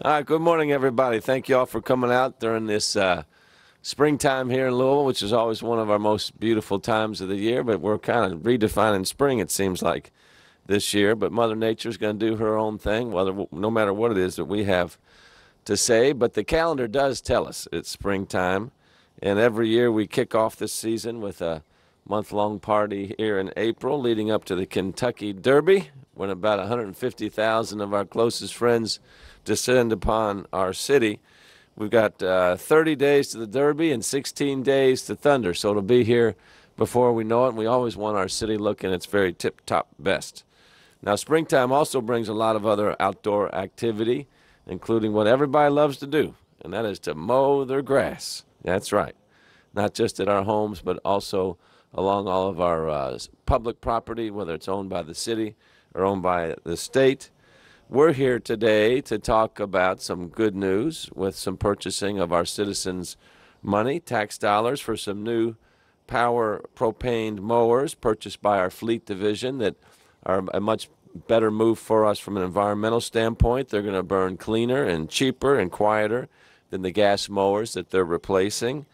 All right, good morning, everybody. Thank you all for coming out during this springtime here in Louisville, which is always one of our most beautiful times of the year. But we're kind of redefining spring, it seems like, this year. But Mother Nature's going to do her own thing, no matter what it is that we have to say. But the calendar does tell us it's springtime. And every year we kick off this season with a month-long party here in April, leading up to the Kentucky Derby, when about 150,000 of our closest friends descend upon our city. We've got 30 days to the Derby and 16 days to Thunder, so it'll be here before we know it, and we always want our city looking its very tip-top best. Now, springtime also brings a lot of other outdoor activity, including what everybody loves to do, and that is to mow their grass. That's right. Not just at our homes, but also along all of our public property, whether it's owned by the city or owned by the state. We're here today to talk about some good news with some purchasing of our citizens' money, tax dollars, for some new power propane mowers purchased by our fleet division that are a much better move for us from an environmental standpoint. They're going to burn cleaner and cheaper and quieter than the gas mowers that they're replacing.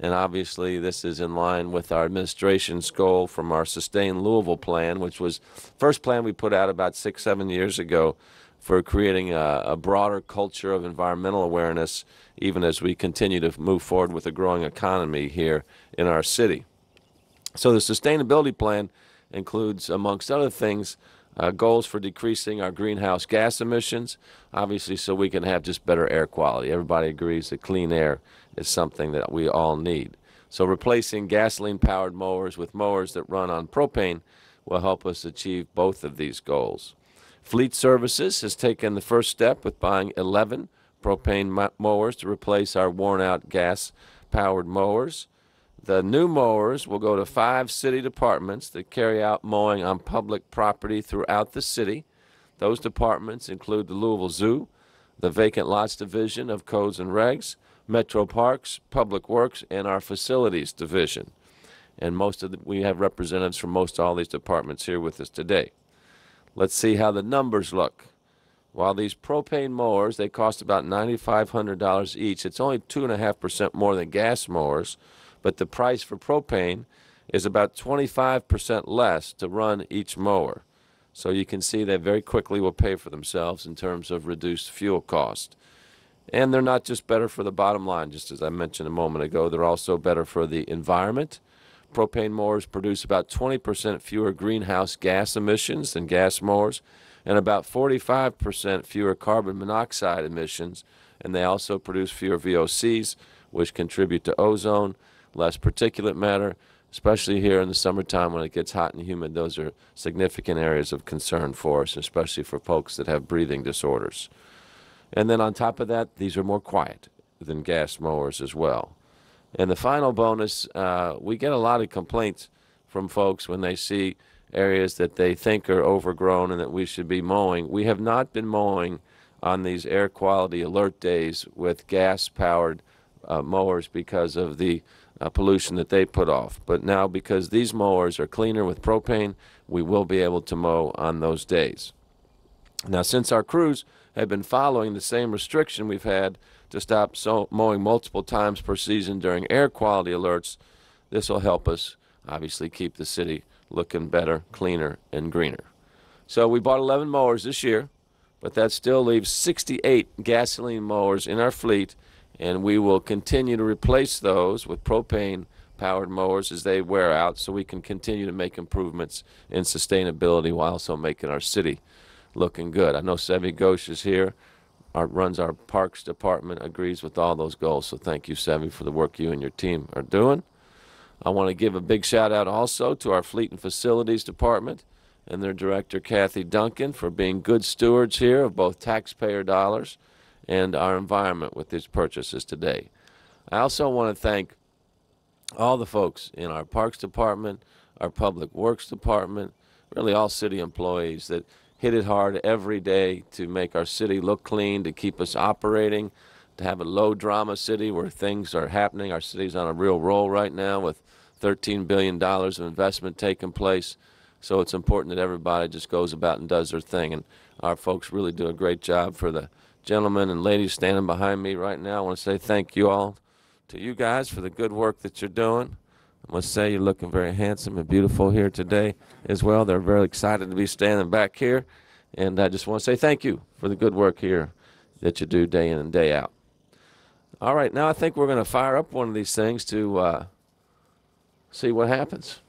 And obviously, this is in line with our administration's goal from our Sustain Louisville plan, which was first plan we put out about 6-7 years ago for creating a broader culture of environmental awareness, even as we continue to move forward with a growing economy here in our city. So the sustainability plan includes, amongst other things, goals for decreasing our greenhouse gas emissions, obviously so we can have just better air quality. Everybody agrees that clean air is something that we all need. So replacing gasoline-powered mowers with mowers that run on propane will help us achieve both of these goals. Fleet Services has taken the first step with buying 11 propane mowers to replace our worn-out gas-powered mowers. The new mowers will go to 5 city departments that carry out mowing on public property throughout the city. Those departments include the Louisville Zoo, the Vacant Lots Division of Codes and Regs, Metro Parks, Public Works, and our Facilities Division. And we have representatives from most all these departments here with us today. Let's see how the numbers look. While these propane mowers, they cost about $9,500 each, it's only 2.5% more than gas mowers, but the price for propane is about 25% less to run each mower. So you can see they very quickly will pay for themselves in terms of reduced fuel cost. And they're not just better for the bottom line, just as I mentioned a moment ago, they're also better for the environment. Propane mowers produce about 20% fewer greenhouse gas emissions than gas mowers and about 45% fewer carbon monoxide emissions, and they also produce fewer VOCs, which contribute to ozone, less particulate matter, especially here in the summertime when it gets hot and humid. Those are significant areas of concern for us, especially for folks that have breathing disorders. And then on top of that, these are more quiet than gas mowers as well. And the final bonus, we get a lot of complaints from folks when they see areas that they think are overgrown and that we should be mowing. We have not been mowing on these air quality alert days with gas-powered mowers because of the pollution that they put off. But now, because these mowers are cleaner with propane, we will be able to mow on those days. Now, since our crews have been following the same restriction we've had to stop mowing multiple times per season during air quality alerts, this will help us obviously keep the city looking better, cleaner, and greener. So we bought 11 mowers this year, but that still leaves 68 gasoline mowers in our fleet, and we will continue to replace those with propane-powered mowers as they wear out so we can continue to make improvements in sustainability while also making our city looking good. I know Sevy Ghosh is here, runs our Parks Department, agrees with all those goals. So thank you, Sevy, for the work you and your team are doing. I want to give a big shout-out also to our Fleet and Facilities Department and their director, Kathy Duncan, for being good stewards here of both taxpayer dollars and our environment with these purchases today. I also want to thank all the folks in our Parks Department, our Public Works Department, really all city employees that hit it hard every day to make our city look clean, to keep us operating, to have a low-drama city where things are happening. Our city's on a real roll right now with $13 billion of investment taking place. So it's important that everybody just goes about and does their thing. And our folks really do a great job for the gentlemen and ladies standing behind me right now, I want to say thank you all to you guys for the good work that you're doing. I must say you're looking very handsome and beautiful here today as well. They're very excited to be standing back here. And I just want to say thank you for the good work here that you do day in and day out. All right, now I think we're going to fire up one of these things to see what happens.